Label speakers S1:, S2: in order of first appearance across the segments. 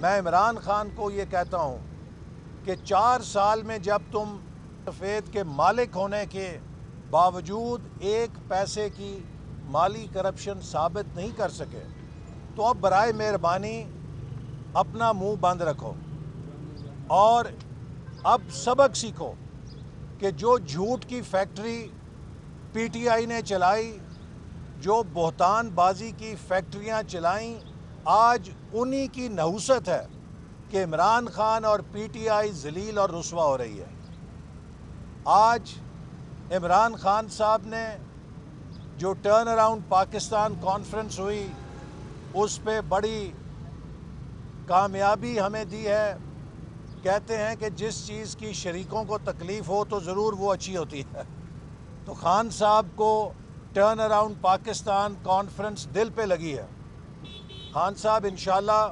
S1: میں عمران خان کو یہ کہتا ہوں کہ 4 سال میں جب تم سفید کے مالک ہونے کے باوجود ایک پیسے کی مالی کرپشن ثابت نہیں کر سکے تو اب برائے مہربانی اپنا منہ بند رکھو اور اب سبق سیکھو کہ جو جھوٹ کی فیکٹری پی ٹی آئی نے چلائی، جو بہتان بازی کی فیکٹریاں چلائیں، آج انہی کی نحوست ہے کہ عمران خان اور پی ٹی آئی ذلیل اور رسوا ہو رہی ہے۔ آج عمران خان صاحب نے جو ٹرن اراؤنڈ پاکستان کانفرنس ہوئی اس پہ بڑی کامیابی ہمیں دی ہے۔ کہتے ہیں کہ جس چیز کی شریکوں کو تکلیف ہو تو ضرور وہ اچھی ہوتی ہے، تو خان صاحب کو ٹرن اراؤنڈ پاکستان کانفرنس دل پہ لگی ہے۔ خان صاحب انشاءاللہ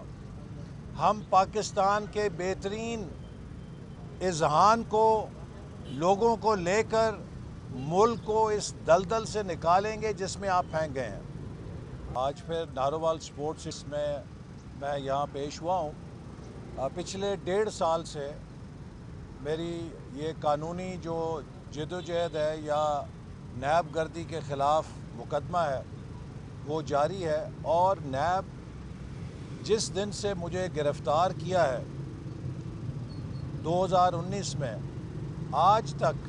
S1: ہم پاکستان کے بہترین اذہان کو، لوگوں کو لے کر ملک کو اس دلدل سے نکالیں گے جس میں آپ پھینک گئے ہیں۔ آج پھر ناروال سپورٹس میں یہاں پیش ہوا ہوں۔ پچھلے 1.5 سال سے میری یہ قانونی جو جدوجہد ہے یا نیب گردی کے خلاف مقدمہ ہے وہ جاری ہے، اور نیب جس دن سے مجھے گرفتار کیا ہے 2019 میں آج تک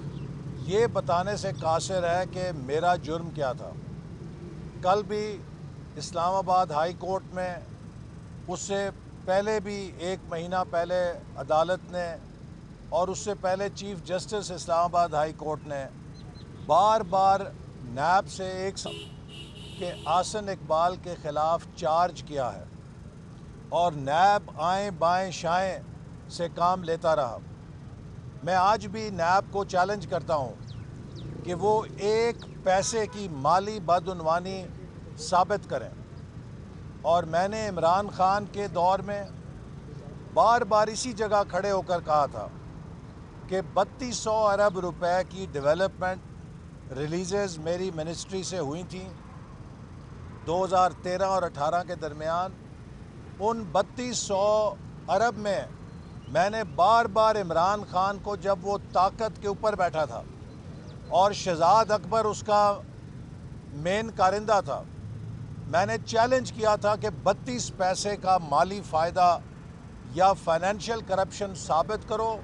S1: یہ بتانے سے قاصر ہے کہ میرا جرم کیا تھا۔ کل بھی اسلام آباد ہائی کورٹ میں، اس سے پہلے بھی 1 مہینہ پہلے عدالت نے، اور اس سے پہلے چیف جسٹس اسلام آباد ہائی کورٹ نے بار بار نیب سے کہ آسن اقبال کے خلاف چارج کیا ہے، اور نیب آئیں بائیں شائیں سے کام لیتا رہا۔ میں آج بھی نیب کو چیلنج کرتا ہوں کہ وہ ایک پیسے کی مالی بدعنوانی ثابت کریں، اور میں نے عمران خان کے دور میں بار بار اسی جگہ کھڑے ہو کر کہا تھا کہ 3200 ارب روپے کی ڈیولپمنٹ ریلیزز میری منسٹری سے ہوئی تھیں 2013 اور 18 کے درمیان۔ ان 3200 ارب میں نے بار بار عمران خان کو، جب وہ طاقت کے اوپر بیٹھا تھا اور شہزاد اکبر اس کا مین کارندہ تھا، میں نے چیلنج کیا تھا کہ 32 پیسے کا مالی فائدہ یا فائنینشیل کرپشن ثابت کرو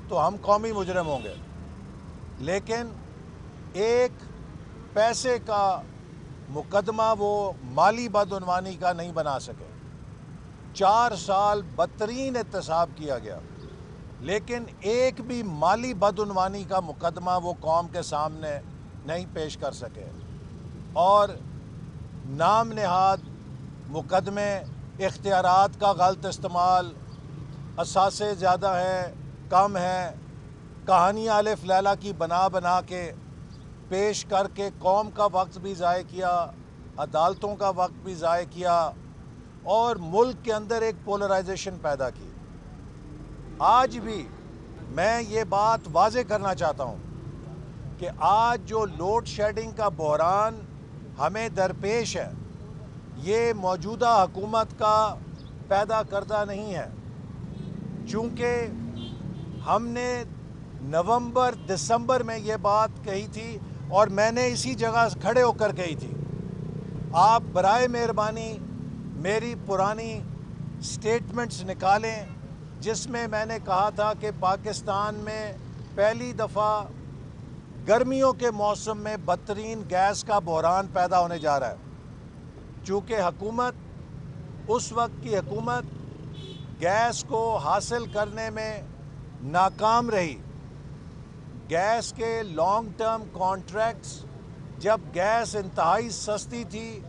S1: تو ہم قومی مجرم ہوں گے، لیکن ایک پیسے کا مقدمہ وہ مالی بدعنوانی کا نہیں بنا سکے۔ 4 سال بدترین احتساب کیا گیا، لیکن ایک بھی مالی بدعنوانی کا مقدمہ وہ قوم کے سامنے نہیں پیش کر سکے، اور نام نہاد مقدمے، اختیارات کا غلط استعمال، اثاثے زیادہ ہیں کم ہیں، کہانیاں الف لیلا کی بنا کے پیش کر کے قوم کا وقت بھی ضائع کیا، عدالتوں کا وقت بھی ضائع کیا، اور ملک کے اندر ایک پولرائزیشن پیدا کی۔ آج بھی میں یہ بات واضح کرنا چاہتا ہوں کہ آج جو لوڈ شیڈنگ کا بحران ہمیں درپیش ہے، یہ موجودہ حکومت کا پیدا کردہ نہیں ہے، چونکہ ہم نے نومبر دسمبر میں یہ بات کہی تھی، اور میں نے اسی جگہ کھڑے ہو کر کہی تھی۔ آپ برائے مہربانی میری پرانی سٹیٹمنٹس نکالیں جس میں نے کہا تھا کہ پاکستان میں پہلی دفعہ گرمیوں کے موسم میں بدترین گیس کا بحران پیدا ہونے جا رہا ہے، چونکہ حکومت، اس وقت کی حکومت گیس کو حاصل کرنے میں ناکام رہی۔ گیس کے لانگ ٹرم کانٹریکٹس، جب گیس انتہائی سستی تھی،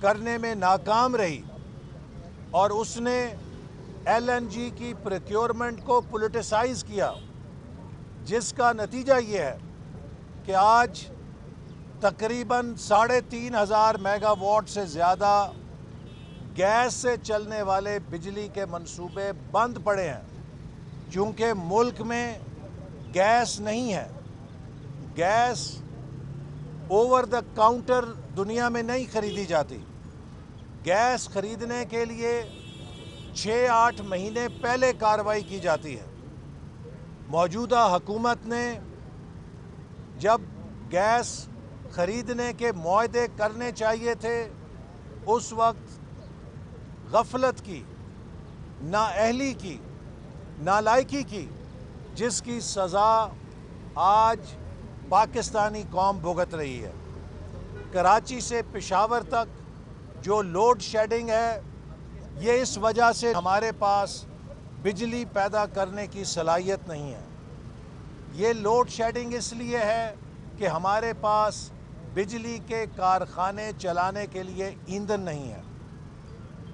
S1: کرنے میں ناکام رہی، اور اس نے ایل این جی کی پروکیورمنٹ کو پولیٹیسائز کیا، جس کا نتیجہ یہ ہے کہ آج تقریباً 3500 میگا واٹ سے زیادہ گیس سے چلنے والے بجلی کے منصوبے بند پڑے ہیں، چونکہ ملک میں گیس نہیں ہے۔ گیس اوور دا کاؤنٹر دنیا میں نہیں خریدی جاتی۔ گیس خریدنے کے لیے 6-8 مہینے پہلے کارروائی کی جاتی ہے۔ موجودہ حکومت نے جب گیس خریدنے کے معاہدے کرنے چاہیے تھے اس وقت غفلت کی، نااہلی کی، نالائکی کی، جس کی سزا آج پاکستانی قوم بھگت رہی ہے۔ کراچی سے پشاور تک جو لوڈ شیڈنگ ہے یہ اس وجہ سے ہمارے پاس بجلی پیدا کرنے کی صلاحیت نہیں ہے۔ یہ لوڈ شیڈنگ اس لیے ہے کہ ہمارے پاس بجلی کے کارخانے چلانے کے لیے ایندھن نہیں ہے،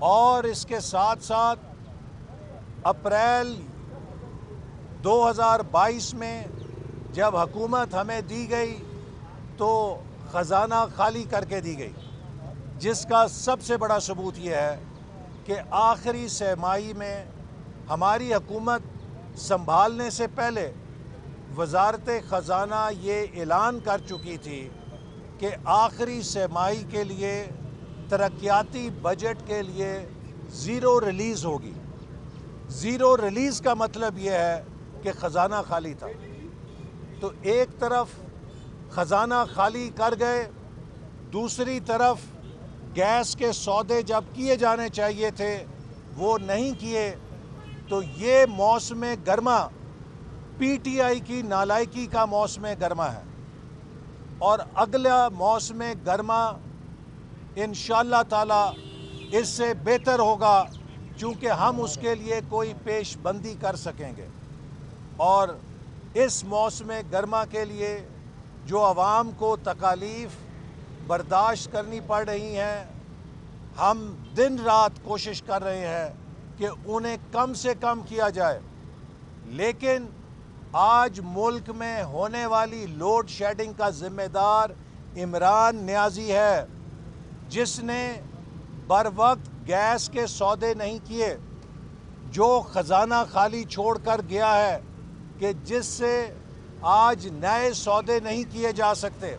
S1: اور اس کے ساتھ ساتھ اپریل 2022 میں جب حکومت ہمیں دی گئی تو خزانہ خالی کر کے دی گئی، جس کا سب سے بڑا ثبوت یہ ہے کہ آخری سہ ماہی میں ہماری حکومت سنبھالنے سے پہلے وزارت خزانہ یہ اعلان کر چکی تھی کہ آخری سہ ماہی کے لیے ترقیاتی بجٹ کے لیے زیرو ریلیز ہوگی۔ زیرو ریلیز کا مطلب یہ ہے کہ خزانہ خالی تھا۔ تو ایک طرف خزانہ خالی کر گئے، دوسری طرف گیس کے سودے جب کیے جانے چاہیے تھے وہ نہیں کیے، تو یہ موسم گرما پی ٹی آئی کی نالائکی کا موسم گرما ہے، اور اگلا موسم گرما انشاءاللہ تعالی اس سے بہتر ہوگا، چونکہ ہم اس کے لیے کوئی پیش بندی کر سکیں گے۔ اور اس موسم گرما کے لیے جو عوام کو تکالیف برداشت کرنی پڑ رہی ہیں، ہم دن رات کوشش کر رہے ہیں کہ انہیں کم سے کم کیا جائے، لیکن آج ملک میں ہونے والی لوڈ شیڈنگ کا ذمہ دار عمران نیازی ہے، جس نے بر وقت گیس کے سودے نہیں کیے، جو خزانہ خالی چھوڑ کر گیا ہے کہ جس سے آج نئے سودے نہیں کیے جا سکتے۔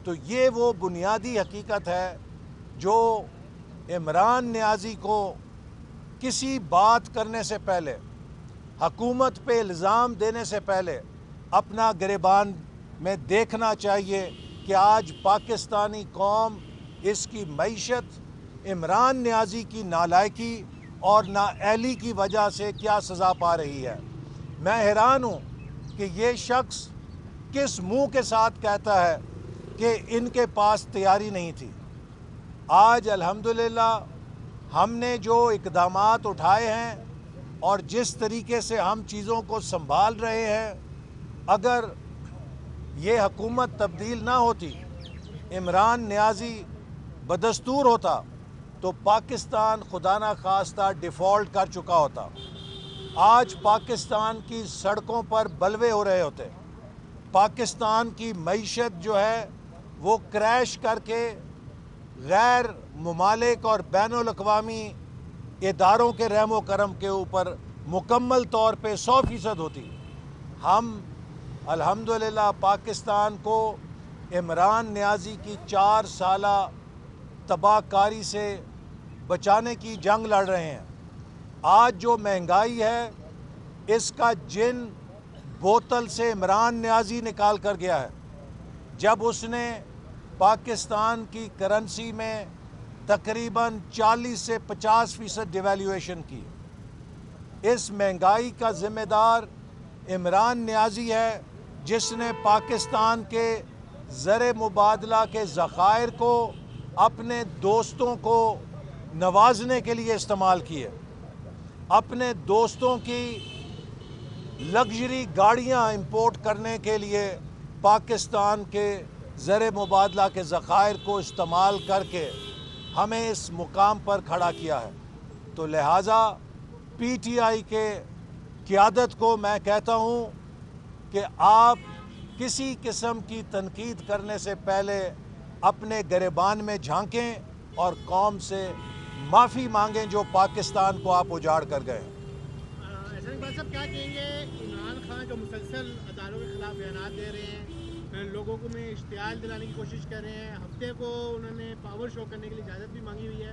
S1: تو یہ وہ بنیادی حقیقت ہے جو عمران نیازی کو کسی بات کرنے سے پہلے، حکومت پہ الزام دینے سے پہلے اپنا گریبان میں دیکھنا چاہیے کہ آج پاکستانی قوم، اس کی معیشت عمران نیازی کی نالائکی اور نااہلی کی وجہ سے کیا سزا پا رہی ہے۔ میں حیران ہوں کہ یہ شخص کس منہ کے ساتھ کہتا ہے کہ ان کے پاس تیاری نہیں تھی۔ آج الحمدللہ ہم نے جو اقدامات اٹھائے ہیں اور جس طریقے سے ہم چیزوں کو سنبھال رہے ہیں، اگر یہ حکومت تبدیل نہ ہوتی، عمران نیازی بدستور ہوتا، تو پاکستان خدا نہ خواستہ ڈیفالٹ کر چکا ہوتا۔ آج پاکستان کی سڑکوں پر بلوے ہو رہے ہوتے، پاکستان کی معیشت جو ہے وہ کریش کر کے غیر ممالک اور بین الاقوامی اداروں کے رحم و کرم کے اوپر مکمل طور پہ 100% ہوتی۔ ہم الحمدللہ پاکستان کو عمران نیازی کی 4 سالہ تباہ کاری سے بچانے کی جنگ لڑ رہے ہیں۔ آج جو مہنگائی ہے اس کا جن بوتل سے عمران نیازی نکال کر گیا ہے، جب اس نے پاکستان کی کرنسی میں تقریباً 40 سے 50% ڈیویلیویشن کی۔ اس مہنگائی کا ذمہ دار عمران نیازی ہے، جس نے پاکستان کے زر مبادلہ کے ذخائر کو اپنے دوستوں کو نوازنے کے لیے استعمال کیے، اپنے دوستوں کی لگژری گاڑیاں امپورٹ کرنے کے لیے پاکستان کے زر مبادلہ کے ذخائر کو استعمال کر کے ہمیں اس مقام پر کھڑا کیا ہے۔ تو لہٰذا پی ٹی آئی کے قیادت کو میں کہتا ہوں کہ آپ کسی قسم کی تنقید کرنے سے پہلے اپنے گریبان میں جھانکیں اور قوم سے معافی مانگیں جو پاکستان کو آپ اجاڑ کر گئے۔
S2: احسان اقبال صاحب کیا کہیں گے؟ عمران خان جو مسلسل عدالتوں کے خلاف بیانات دے رہے ہیں، لوگوں کو میں اشتعال دلانے کی کوشش کر رہے ہیں، ہفتے کو انہوں نے پاور شو کرنے کے لیے اجازت بھی مانگی ہوئی ہے،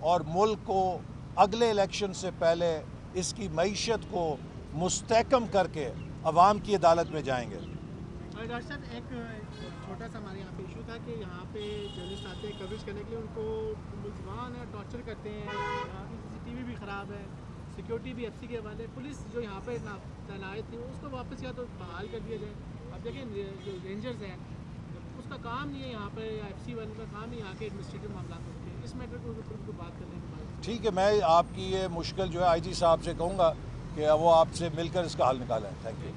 S1: اور ملک کو اگلے الیکشن سے پہلے اس کی معیشت کو مستحکم کر کے عوام کی عدالت میں جائیں گے۔
S2: اور ڈاکٹر صاحب ایک چھوٹا سا ہمارے یہاں پہ ایشو تھا کہ یہاں پہ جرنلسٹ آتے ہیں کوریج کرنے کے لیے، ان کو ملزمان ہے، ٹارچر کرتے ہیں، CCTV بھی خراب ہے، سیکیورٹی بھی FC کے حوالے، پولیس جو یہاں پہ تعینات تھی اس کو واپس یا تو بحال کر دیا جائے۔ اب دیکھیں جو رینجرز ہیں اس کا کام نہیں ہے یہاں پہ، یا FC والوں کا کام نہیں یہاں کے ایڈمنسٹریٹو معاملات ہوتے ہیں، اس میٹر کو بات کرنے کے بعد
S1: ٹھیک ہے، میں آپ کی یہ مشکل جو ہے IG صاحب سے کہوں گا کہ وہ آپ سے مل کر اس کا حل نکالیں۔ Thank you.